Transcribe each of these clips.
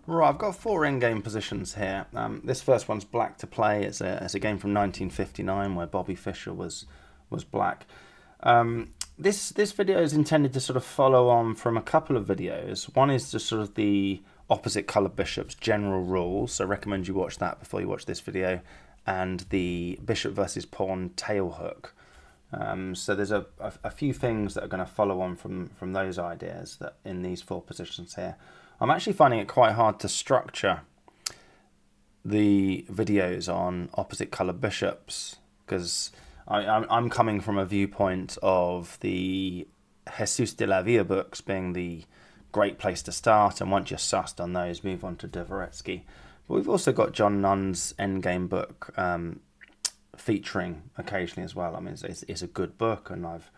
Right, I've got four in-game positions here. This first one's black to play. It's a game from 1959 where Bobby Fischer was black. This video is intended to sort of follow on from a couple of videos. One is just sort of the opposite colour bishops general rules, so I recommend you watch that before you watch this video, and the bishop versus pawn tail hook. So there's a few things that are going to follow on from those ideas that in these four positions here. I'm actually finding it quite hard to structure the videos on opposite colour bishops because I'm coming from a viewpoint of the Jesus de la Villa books being the great place to start, and once you're sussed on those, move on to Dvoretsky. But we've also got John Nunn's Endgame book featuring occasionally as well. I mean, it's a good book, and I've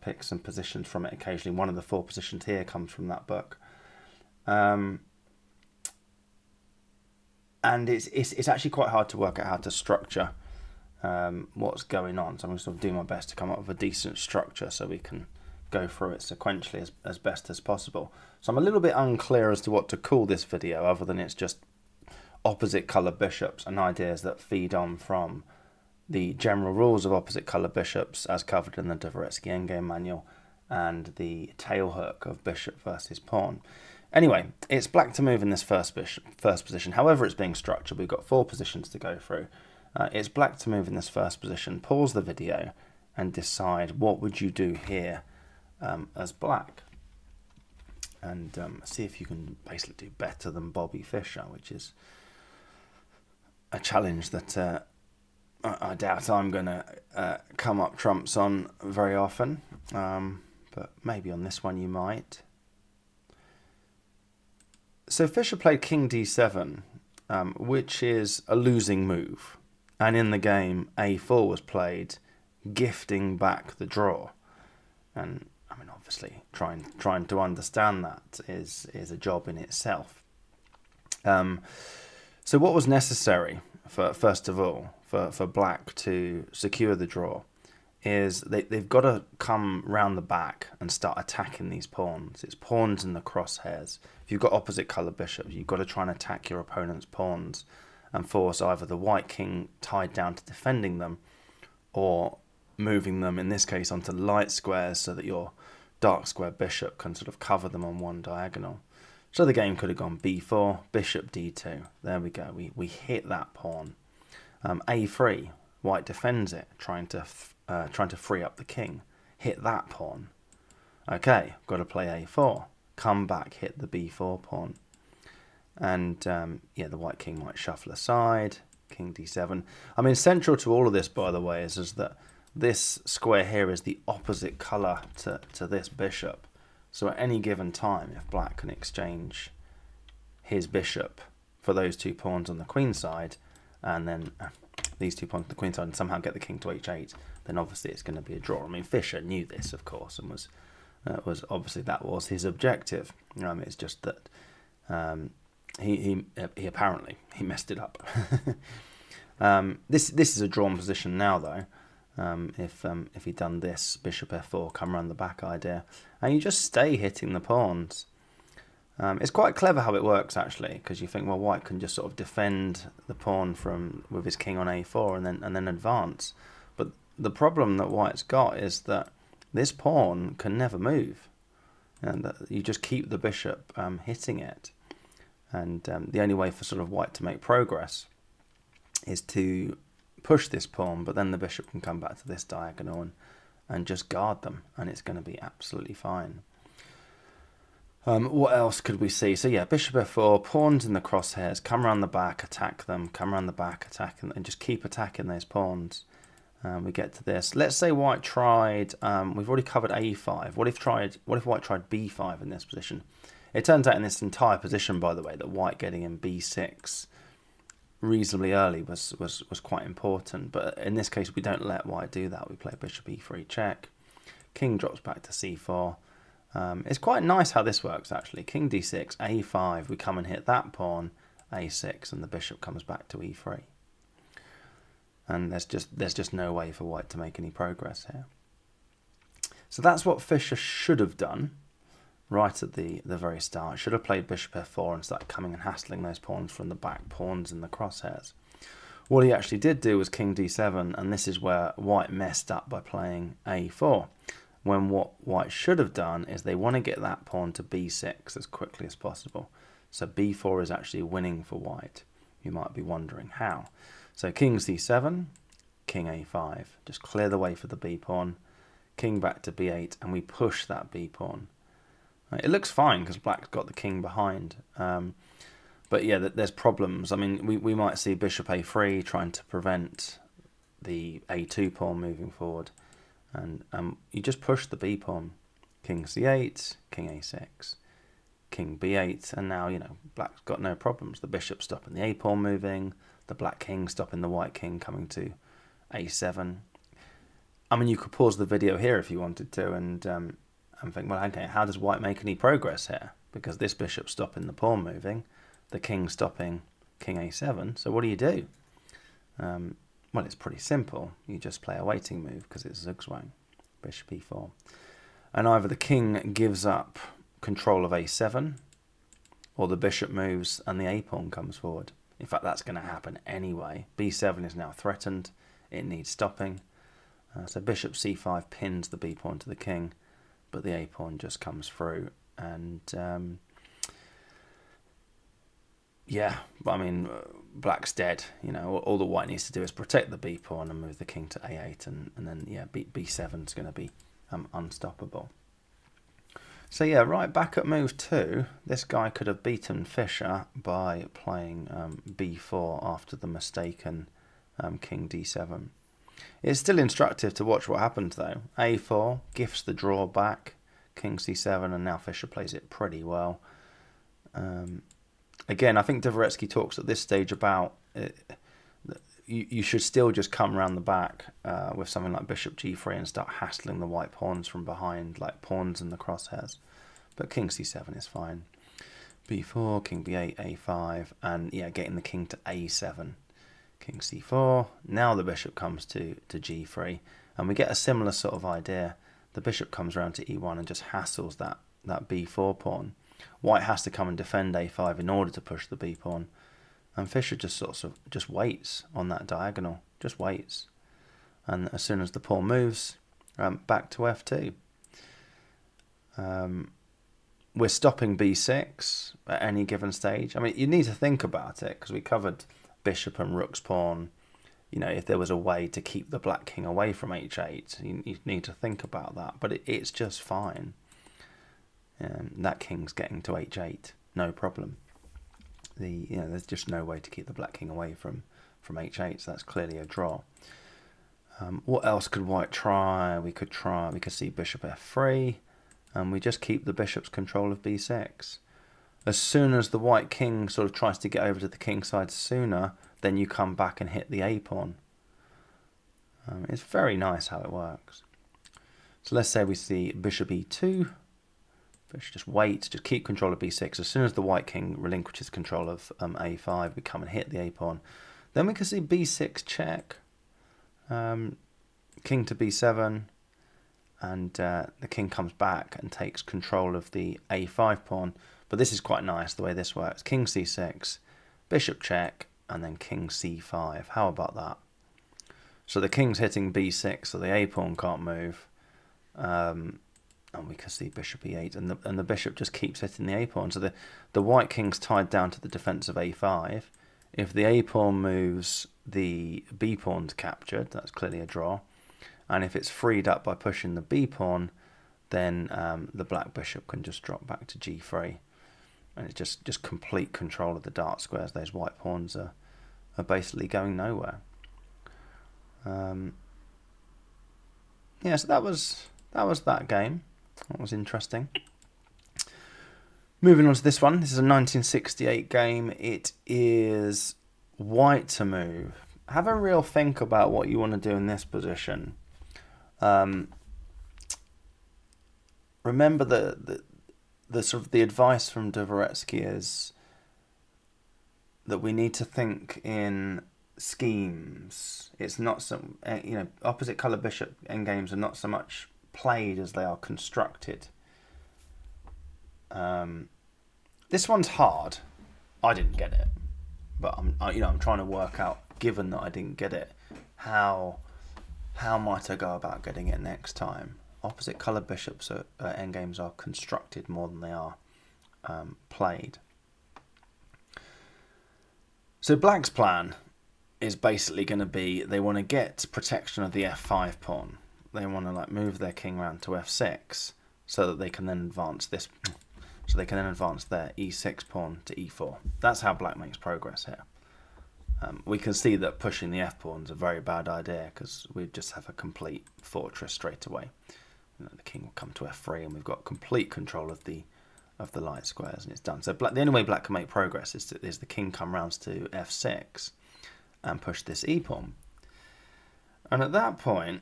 picked some positions from it occasionally. One of the four positions here comes from that book. And it's actually quite hard to work out how to structure what's going on. So I'm going to sort of do my best to come up with a decent structure so we can go through it sequentially as best as possible. So I'm a little bit unclear as to what to call this video other than it's just opposite colour bishops and ideas that feed on from the general rules of opposite colour bishops as covered in the Dvoretsky Endgame manual and the tail hook of bishop versus pawn. Anyway, it's black to move in this first position. However it's being structured, we've got four positions to go through. It's black to move in this first position. Pause the video and decide what would you do here as black. And see if you can basically do better than Bobby Fischer, which is a challenge that I doubt I'm going to come up trumps on very often. But maybe on this one you might. So Fischer played King D7, which is a losing move. And in the game, A4 was played, gifting back the draw. And I mean, obviously, trying to understand that is a job in itself. So what was necessary first of all for black to secure the draw is they've got to come round the back and start attacking these pawns. It's pawns in the crosshairs. If you've got opposite colour bishops, you've got to try and attack your opponent's pawns and force either the white king tied down to defending them or moving them, in this case, onto light squares so that your dark square bishop can sort of cover them on one diagonal. So the game could have gone b4, bishop d2. There we go. We hit that pawn. A3, white defends it, trying to free up the king. Hit that pawn. Okay, got to play a4. Come back, hit the b4 pawn. And the white king might shuffle aside. King d7. I mean, central to all of this, by the way, is that this square here is the opposite colour to this bishop. So at any given time, if black can exchange his bishop for those two pawns on the queen side, and then these two pawns on the queen side, and somehow get the king to h8, then obviously it's going to be a draw. I mean, Fischer knew this, of course, and was obviously that was his objective. It's just that he apparently he messed it up. This is a drawn position now, though. If he'd done this, bishop f4, come around the back idea, and you just stay hitting the pawns. It's quite clever how it works, actually, because you think, well, white can just sort of defend the pawn with his king on a4 and then advance. But the problem that white's got is that this pawn can never move, and that you just keep the bishop hitting it. And the only way for sort of white to make progress is to push this pawn, but then the bishop can come back to this diagonal and just guard them, and it's going to be absolutely fine. What else could we see? So yeah, bishop f4, pawns in the crosshairs, come around the back, attack them, come around the back, attack them, and just keep attacking those pawns. We get to this. Let's say white tried, we've already covered a5. What if white tried b5 in this position? It turns out in this entire position, by the way, that white getting in b6 reasonably early was quite important, but in this case we don't let white do that. We play bishop e3 check, king drops back to c4. It's quite nice how this works, actually. King d6, a5, we come and hit that pawn, a6, and the bishop comes back to e3. And there's just no way for white to make any progress here. So that's what Fischer should have done. right at the very start. Should have played bishop f4 and started coming and hassling those pawns from the back, pawns in the crosshairs. What he actually did do was king d7, and this is where white messed up by playing a4. When what white should have done is they want to get that pawn to b6 as quickly as possible. So b4 is actually winning for white. You might be wondering how. So king c7, king a5. Just clear the way for the b pawn. King back to b8, and we push that b pawn. It looks fine because black's got the king behind. But yeah, there's problems. I mean, we might see bishop a3 trying to prevent the a2 pawn moving forward. And you just push the b pawn. King c8, king a6, king b8, and now, you know, black's got no problems. The bishop's stopping the a pawn moving, the black king stopping the white king coming to a7. I mean, you could pause the video here if you wanted to and think, well, okay, how does white make any progress here? Because this bishop's stopping the pawn moving, the king stopping king a7, so what do you do? Well, it's pretty simple. You just play a waiting move because it's zugzwang, bishop e4. And either the king gives up control of a7 or the bishop moves and the a pawn comes forward. In fact, that's going to happen anyway. b7 is now threatened. It needs stopping. So bishop c5 pins the b pawn to the king, but the a pawn just comes through. And yeah, I mean, black's dead. You know, all the white needs to do is protect the b pawn and move the king to a8, and then yeah, b7 is going to be unstoppable. So yeah, right back at move 2, this guy could have beaten Fischer by playing b4 after the mistaken king d7. It's still instructive to watch what happens though. a4 gifts the draw back, king c7, and now Fischer plays it pretty well. Again, I think Dvoretsky talks at this stage about you should still just come around the back with something like bishop g3 and start hassling the white pawns from behind, like pawns in the crosshairs. But king c7 is fine. b4, king b8, a5, and yeah, getting the king to a7. King c4. Now the bishop comes to g3, and we get a similar sort of idea. The bishop comes around to e1 and just hassles that b4 pawn. White has to come and defend a5 in order to push the b pawn, and Fischer just just waits on that diagonal, just waits, and as soon as the pawn moves, back to f2. We're stopping b6 at any given stage. I mean, you need to think about it because we covered bishop and rook's pawn. You know, if there was a way to keep the black king away from h8, you need to think about that. But it's just fine. That king's getting to h8, no problem. There's just no way to keep the black king away from h8, so that's clearly a draw. What else could white try? We could see bishop f3, and we just keep the bishop's control of b6. As soon as the white king sort of tries to get over to the king side sooner, then you come back and hit the a pawn. It's very nice how it works. So let's say we see bishop e2. Just wait, just keep control of b6. As soon as the white king relinquishes control of a5, we come and hit the a pawn. Then we can see b6 check, king to b7, and the king comes back and takes control of the a5 pawn. But this is quite nice the way this works. King c6, bishop check, and then king c5. How about that? So the king's hitting b6, so the a pawn can't move. And we can see bishop e8, and the bishop just keeps hitting the a pawn. So the white king's tied down to the defense of a5. If the a pawn moves, the b pawn's captured. That's clearly a draw. And if it's freed up by pushing the b pawn, then the black bishop can just drop back to g3, and it's just complete control of the dark squares. Those white pawns are basically going nowhere. Yeah, so that was that game. That was interesting. Moving on to this one. This is a 1968 game. It is white to move. Have a real think about what you want to do in this position. Remember the sort of the advice from Dvoretsky is that we need to think in schemes. It's not some opposite colour bishop endgames are not so much played as they are constructed. This one's hard. I didn't get it, but I'm trying to work out. Given that I didn't get it, how might I go about getting it next time? Opposite colour bishops endgames are constructed more than they are played. So black's plan is basically going to be they want to get protection of the f5 pawn. They want to move their king around to f6 so that they can then advance this. So they can then advance their e6 pawn to e4. That's how black makes progress here. We can see that pushing the f pawn is a very bad idea because we just have a complete fortress straight away. The king will come to f3 and we've got complete control of the light squares and it's done. So the only way black can make progress is the king come round to f6 and push this e pawn. And at that point,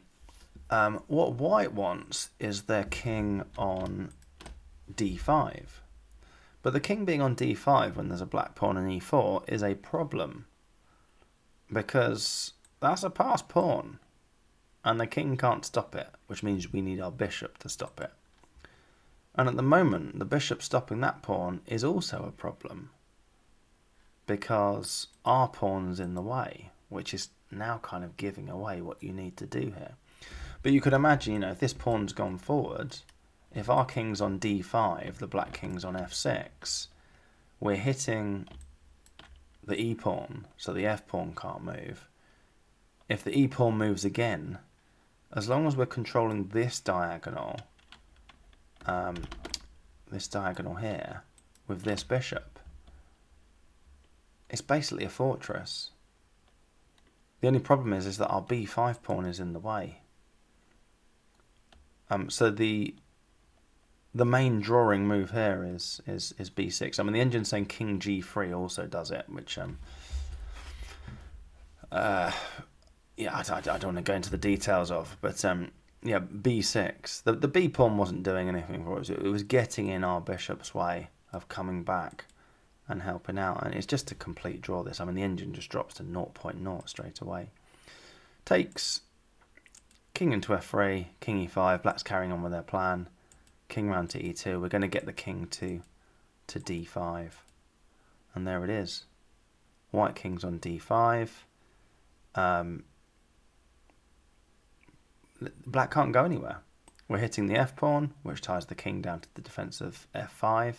what white wants is their king on d5. But the king being on d5 when there's a black pawn in e4 is a problem, because that's a passed pawn and the king can't stop it, which means we need our bishop to stop it. And at the moment, the bishop stopping that pawn is also a problem, because our pawn's in the way, which is now kind of giving away what you need to do here. But you could imagine, if this pawn's gone forward, if our king's on d5, the black king's on f6, we're hitting the e pawn, so the f pawn can't move. If the e pawn moves again, as long as we're controlling this diagonal here with this bishop, it's basically a fortress. The only problem is that our b5 pawn is in the way. So the main drawing move here is b6. I mean, the engine's saying king g3 also does it, which I don't want to go into the details of, but yeah, b6. The b pawn wasn't doing anything for us. It was getting in our bishop's way of coming back and helping out, and it's just a complete draw. This, I mean, the engine just drops to 0.0 straight away. Takes king into f3, king e5. Black's carrying on with their plan. King round to e2. We're going to get the king to d5, and there it is. White king's on d5. Black can't go anywhere. We're hitting the f pawn, which ties the king down to the defense of f5.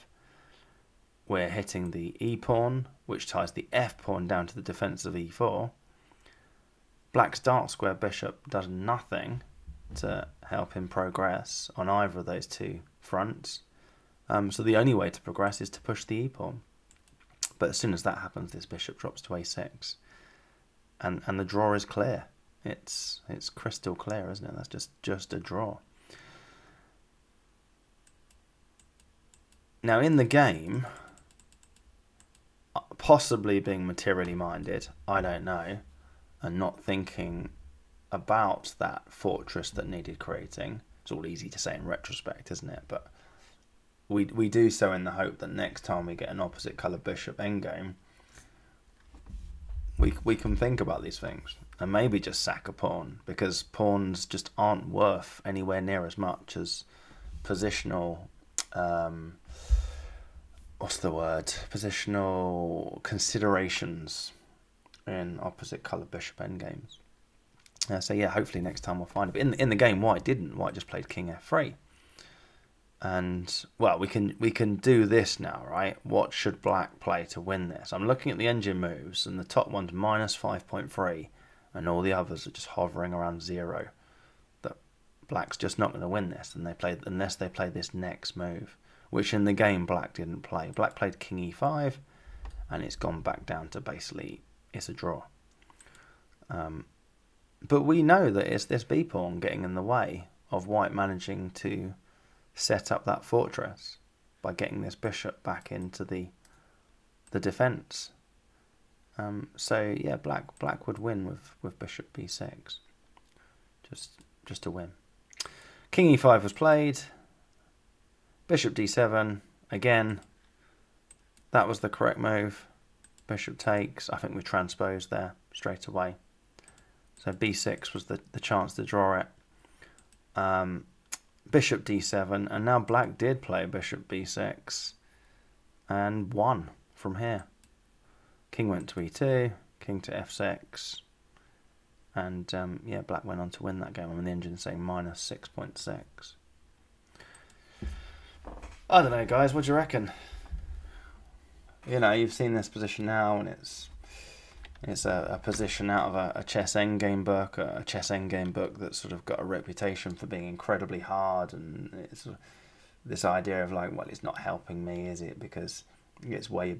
We're hitting the e pawn, which ties the f pawn down to the defense of e4. Black's dark square bishop does nothing to help him progress on either of those two fronts. So the only way to progress is to push the e pawn. But as soon as that happens, this bishop drops to a6, and the draw is clear. It's crystal clear, isn't it? That's just a draw. Now in the game, possibly being materially minded, I don't know, and not thinking about that fortress that needed creating. It's all easy to say in retrospect, isn't it? But we do so in the hope that next time we get an opposite colour bishop endgame, we can think about these things and maybe just sack a pawn, because pawns just aren't worth anywhere near as much as positional positional considerations in opposite colour bishop endgames. So yeah, hopefully next time we'll find it. But in the game, White didn't. White just played king f3. And, well, we can do this now, right? What should Black play to win this? I'm looking at the engine moves, and the top one's minus 5.3, and all the others are just hovering around 0. That Black's just not going to win this, unless they play this next move, which in the game Black didn't play. Black played king e5, and it's gone back down to basically it's a draw. But we know that it's this b pawn getting in the way of White managing to set up that fortress by getting this bishop back into the defense. So yeah, black would win with bishop b6, just to win. King e5 was played. Bishop d7 again. That was the correct move. Bishop takes. I think we transposed there straight away. So b6 was the chance to draw it. bishop d7, and now black did play bishop b6 and won from here. King went to e2, king to f6, and yeah, black went on to win that game. I'm on the engine saying minus 6.6. I don't know, guys, what do you reckon? You know, you've seen this position now, and it's a position out of a chess endgame book, a chess endgame book that's sort of got a reputation for being incredibly hard, and it's this idea of like, well, it's not helping me, is it? Because it's way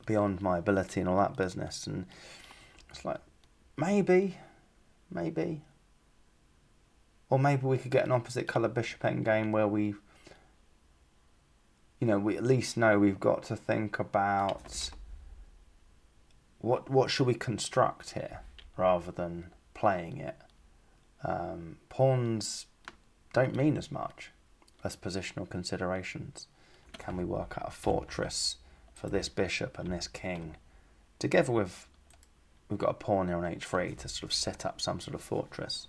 beyond my ability and all that business. And it's like, maybe, or maybe we could get an opposite colour bishop endgame where we at least know we've got to think about what should we construct here rather than playing it. Pawns don't mean as much as positional considerations. Can we work out a fortress for this bishop and this king? Together we've got a pawn here on h3 to sort of set up some sort of fortress.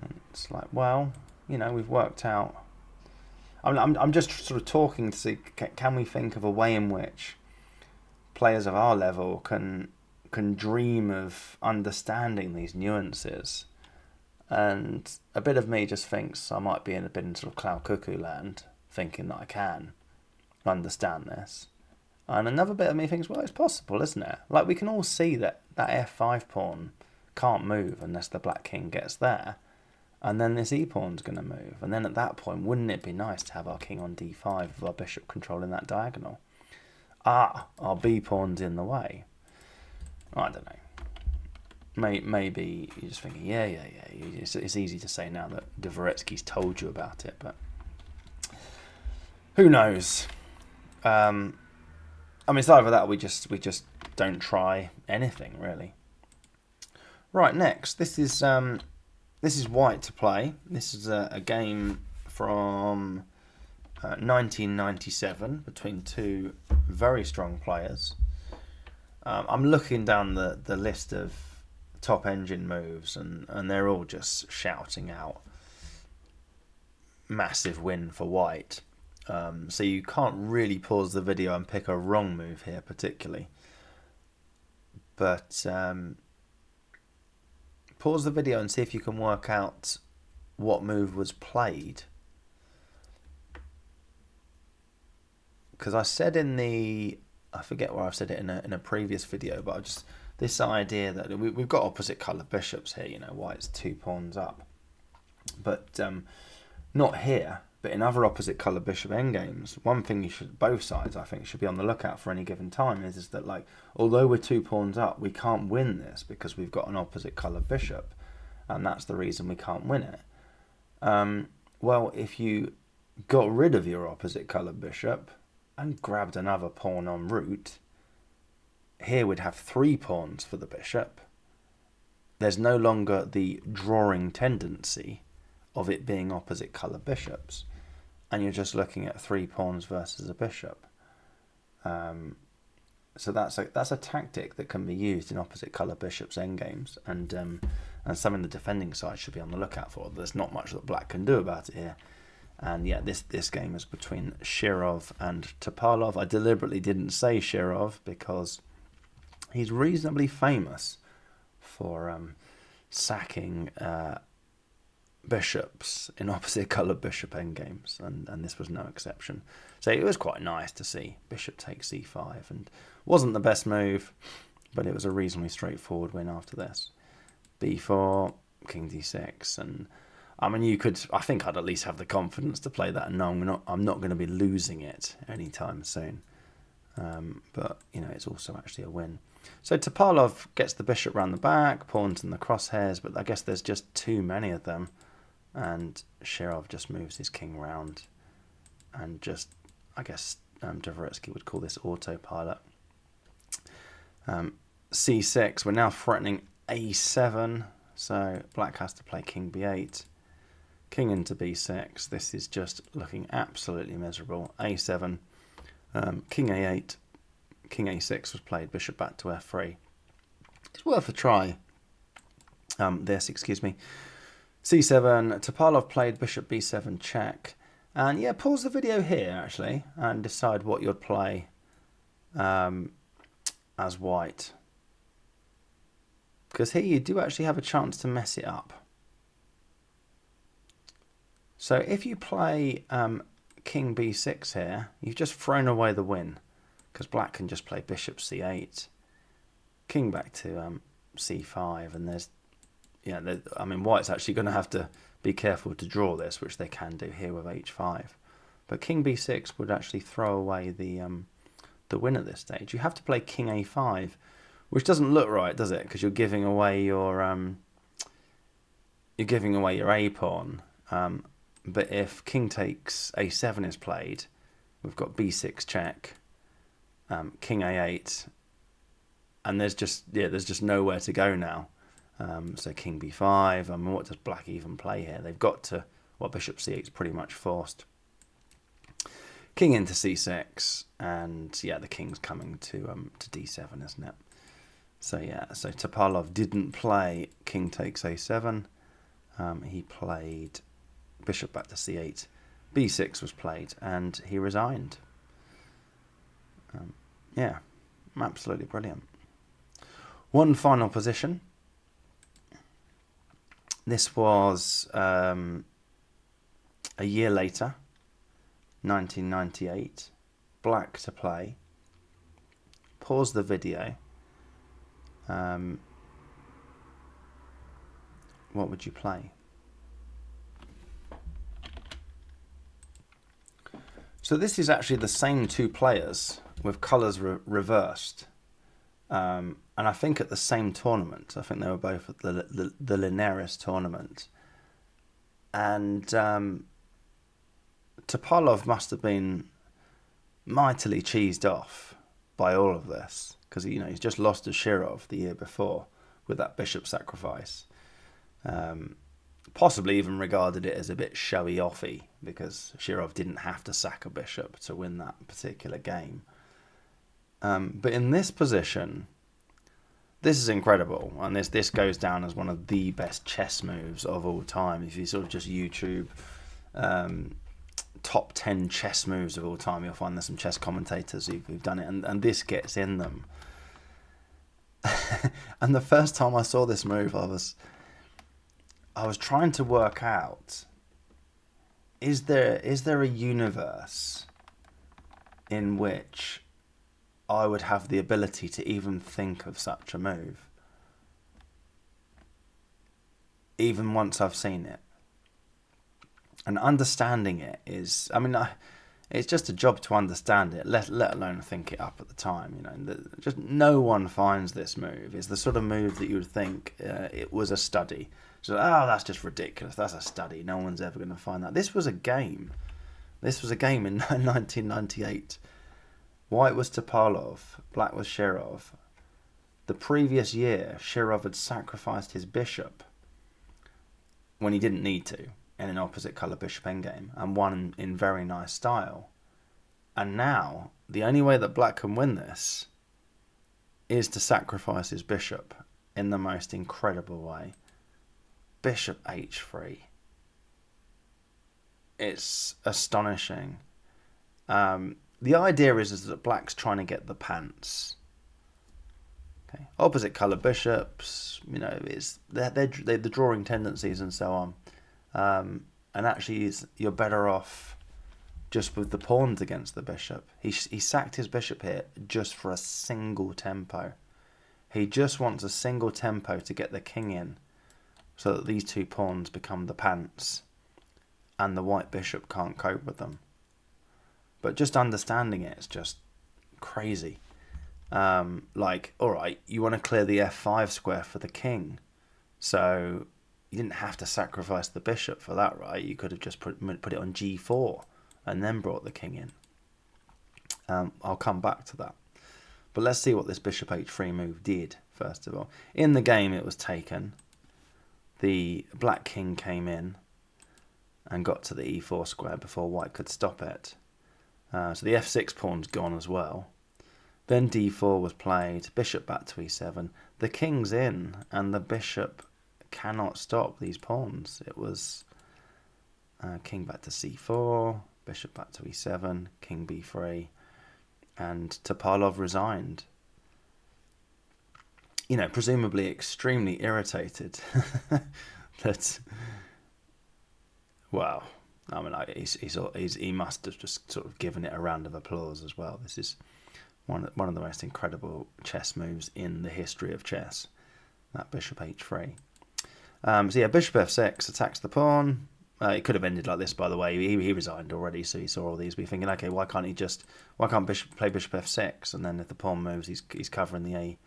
And it's like, well, we've worked out. I'm just sort of talking to see, can we think of a way in which players of our level can dream of understanding these nuances. And a bit of me just thinks I might be in sort of cloud cuckoo land, thinking that I can understand this. And another bit of me thinks, well, it's possible, isn't it? Like, we can all see that f5 pawn can't move unless the black king gets there. And then this e-pawn's going to move. And then at that point, wouldn't it be nice to have our king on d5 with our bishop controlling that diagonal? Our b-pawn's in the way. I don't know. Maybe you're just thinking, yeah. It's easy to say now that Dvoretsky's told you about it, but who knows? I mean, it's either that or we just don't try anything, really. Right, next. This is white to play. This is a game from 1997 between two very strong players. I'm looking down the list of top engine moves, and they're all just shouting out massive win for white. So you can't really pause the video and pick a wrong move here particularly. But pause the video and see if you can work out what move was played. Because I said I forget where I've said it in a previous video, but this idea that we've got opposite colour bishops here, white's 2 pawns up. But not here, but in other opposite colour bishop endgames, one thing both sides I think should be on the lookout for any given time is that, like, although we're 2 pawns up, we can't win this because we've got an opposite colour bishop, and that's the reason we can't win it. Well, if you got rid of your opposite colour bishop and grabbed another pawn en route, here we'd have 3 pawns for the bishop. There's no longer the drawing tendency of it being opposite colour bishops, and you're just looking at 3 pawns versus a bishop. So that's a tactic that can be used in opposite colour bishops endgames, and something the defending side should be on the lookout for. There's not much that black can do about it here. And yeah, this game is between Shirov and Topalov. I deliberately didn't say Shirov because he's reasonably famous for sacking bishops in opposite colour bishop endgames, and this was no exception. So it was quite nice to see bishop takes c5, and wasn't the best move, but it was a reasonably straightforward win after this. b4, king d6, and I mean, I think I'd at least have the confidence to play that, and no, I'm not going to be losing it anytime soon. But it's also actually a win. So Topalov gets the bishop round the back, pawns in the crosshairs, but I guess there's just too many of them, and Shirov just moves his king round, and just, I guess Dvoretsky would call this autopilot. c6, we're now threatening a7, so black has to play king b8. King into b6. This is just looking absolutely miserable. a7, king a8, king a6 was played, bishop back to f3. It's worth a try. Excuse me. c7, Topalov played bishop b7 check. And yeah, pause the video here actually and decide what you'd play as white. Because here you do actually have a chance to mess it up. So if you play king b6 here, you've just thrown away the win. Because black can just play bishop c8. King back to c5, and there's, yeah, I mean, white's actually going to have to be careful to draw this, which they can do here with h5. But king b6 would actually throw away the win at this stage. You have to play king a5, which doesn't look right, does it? Because you're giving away your a pawn. But if king takes a7 is played, we've got b6 check, king a8, and there's just nowhere to go now. So king b5. I mean, what does black even play here? They've got to, well, bishop c8 is pretty much forced. King into c6, and yeah, the king's coming to d7, isn't it? So yeah, so Topalov didn't play king takes a7. He played bishop back to c8. b6 was played, and he resigned. Yeah, absolutely brilliant. One final position. This was a year later, 1998. Black to play. Pause the video. What would you play? So this is actually the same two players with colours reversed. And I think at the same tournament. I think they were both at the Linares tournament. And Topalov must have been mightily cheesed off by all of this. Because he's just lost to Shirov the year before with that bishop sacrifice. Possibly even regarded it as a bit showy-offy because Shirov didn't have to sack a bishop to win that particular game. But in this position, this is incredible, and this goes down as one of the best chess moves of all time. If you sort of just YouTube top 10 chess moves of all time, you'll find there's some chess commentators who've done it, and this gets in them. And the first time I saw this move, I was trying to work out, is there a universe in which I would have the ability to even think of such a move, even once I've seen it? And understanding it is, I mean, it's just a job to understand it, let alone think it up at the time. Just no one finds this move. It's the sort of move that you would think it was a study. So, that's just ridiculous. That's a study. No one's ever going to find that. This was a game. This was a game in 1998. White was Topalov, black was Shirov. The previous year, Shirov had sacrificed his bishop when he didn't need to in an opposite colour bishop endgame and won in very nice style. And now, the only way that black can win this is to sacrifice his bishop in the most incredible way. Bishop h3. It's astonishing. The idea is that black's trying to get the pants. Okay, opposite colour bishops, it's they're the drawing tendencies and so on. And actually, you're better off just with the pawns against the bishop. He sacked his bishop here just for a single tempo. He just wants a single tempo to get the king in, so that these two pawns become the pants, and the white bishop can't cope with them. But just understanding it is just crazy. Alright, you want to clear the f5 square for the king. So you didn't have to sacrifice the bishop for that, right? You could have just put it on g4 and then brought the king in. I'll come back to that. But let's see what this bishop h3 move did, first of all. In the game, it was taken. The black king came in and got to the e4 square before white could stop it. So the f6 pawn's gone as well. Then d4 was played, bishop back to e7. The king's in, and the bishop cannot stop these pawns. It was king back to c4, bishop back to e7, king b3, and Topalov resigned. You know, presumably extremely irritated that. Well, I mean, he must have just sort of given it a round of applause as well. This is one of the most incredible chess moves in the history of chess. That bishop h3. So yeah, bishop f6 attacks the pawn. It could have ended like this, by the way. He resigned already, so he saw all these. Be thinking, okay, why can't bishop play bishop f6? And then if the pawn moves, he's covering the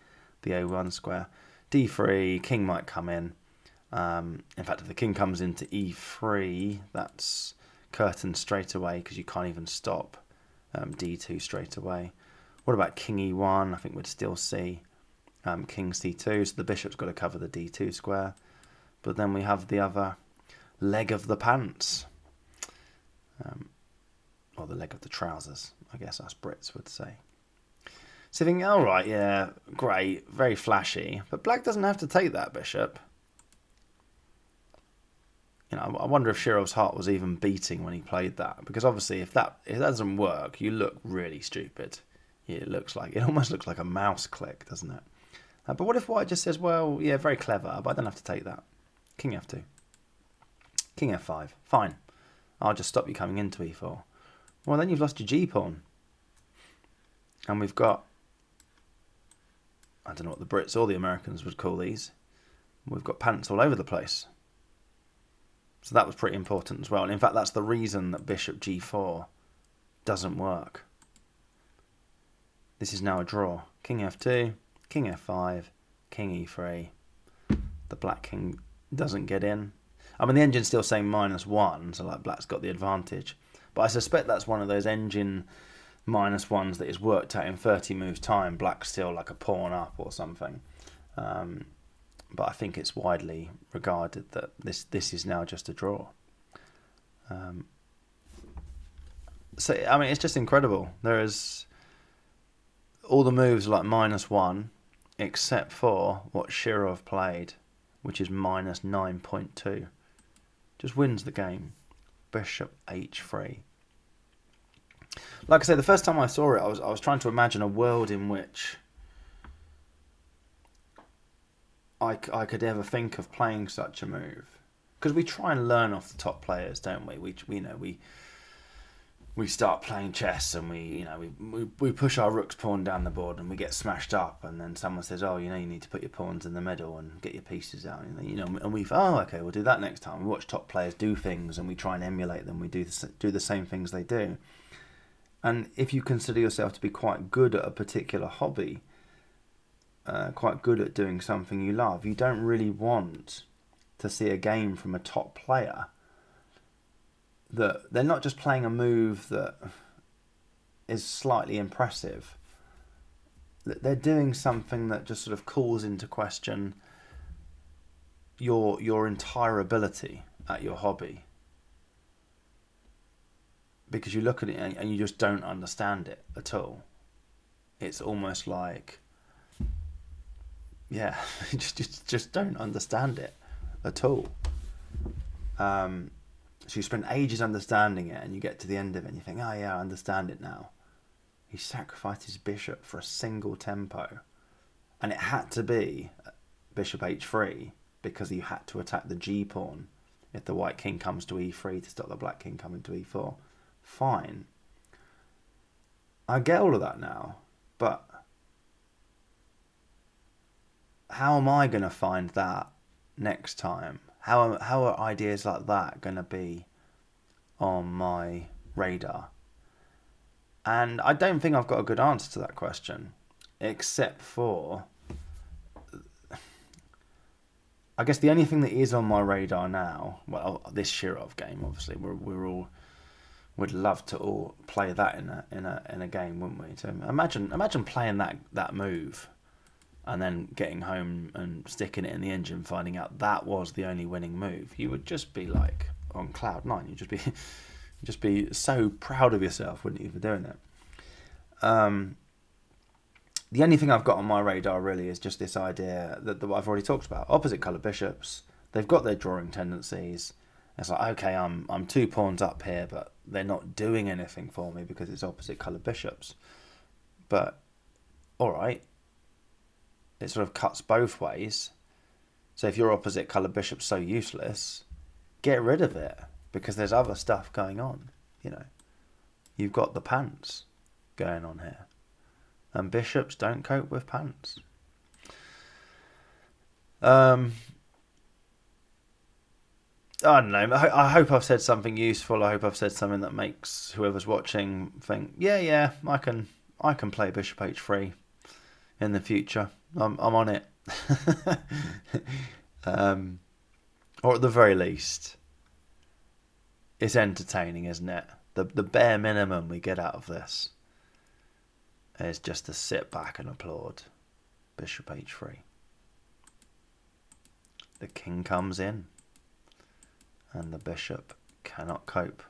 a1 square. d3, king might come in. In fact, if the king comes into e3, that's curtains straight away because you can't even stop d2 straight away. What about king e1? I think we'd still see king c2, so the bishop's got to cover the d2 square. But then we have the other leg of the pants, or the leg of the trousers, I guess us Brits would say. So thinking, all right, yeah, great, very flashy, but black doesn't have to take that bishop. You know, I wonder if Shirov's heart was even beating when he played that, because obviously if that doesn't work, you look really stupid. It almost looks like a mouse click, doesn't it? But what if white just says, well, yeah, very clever, but I don't have to take that. King f2. King f5. Fine. I'll just stop you coming into e4. Well, then you've lost your g-pawn. And we've got, I don't know what the Brits or the Americans would call these. We've got pants all over the place. So that was pretty important as well. And in fact, that's the reason that bishop g4 doesn't work. This is now a draw. King f2, king f5, king e3. The black king doesn't get in. I mean, the engine's still saying -1, so like black's got the advantage. But I suspect that's one of those engine -1s that is worked out in 30 moves time. Black's still like a pawn up or something. But I think it's widely regarded that this is now just a draw. So, I mean, it's just incredible. There is all the moves like -1, except for what Shirov played, which is -9.2. Just wins the game. Bishop h3. Like I say, the first time I saw it, I was trying to imagine a world in which I could ever think of playing such a move, because we try and learn off the top players, don't we? We start playing chess and we push our rook's pawn down the board and we get smashed up, and then someone says, oh, you need to put your pawns in the middle and get your pieces out, and we okay, we'll do that next time. We watch top players do things and we try and emulate them. We do the same things they do. And if you consider yourself to be quite good at a particular hobby, quite good at doing something you love, you don't really want to see a game from a top player that they're not just playing a move that is slightly impressive. They're doing something that just sort of calls into question your entire ability at your hobby. Because you look at it and you just don't understand it at all. It's almost like, yeah, you just don't understand it at all. So you spend ages understanding it, and you get to the end of it and you think, oh yeah, I understand it now. He sacrificed his bishop for a single tempo, and it had to be bishop h3 because he had to attack the g-pawn if the white king comes to e3 to stop the black king coming to e4. Fine. I get all of that now, but how am I going to find that next time? How are ideas like that going to be on my radar? And I don't think I've got a good answer to that question, except for, I guess the only thing that is on my radar now, well, this Shirov game, obviously, we'd love to all play that in a game, wouldn't we? So imagine playing that move and then getting home and sticking it in the engine, finding out that was the only winning move. You would just be like on cloud nine. You'd just be so proud of yourself, wouldn't you, for doing it? The only thing I've got on my radar really is just this idea that I've already talked about: opposite colour bishops, they've got their drawing tendencies. It's like, okay, I'm 2 pawns up here, but they're not doing anything for me because it's opposite colour bishops. But all right, it sort of cuts both ways. So if your opposite colour bishop's so useless, get rid of it, because there's other stuff going on. You know, you've got the pants going on here, and bishops don't cope with pants. I don't know. I hope I've said something useful. I hope I've said something that makes whoever's watching think, yeah, I can play bishop h3 in the future. I'm on it. Or at the very least, it's entertaining, isn't it? The bare minimum we get out of this is just to sit back and applaud. Bishop h3. The king comes in, and the bishop cannot cope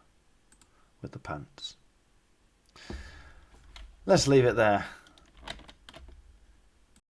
with the pants. Let's leave it there.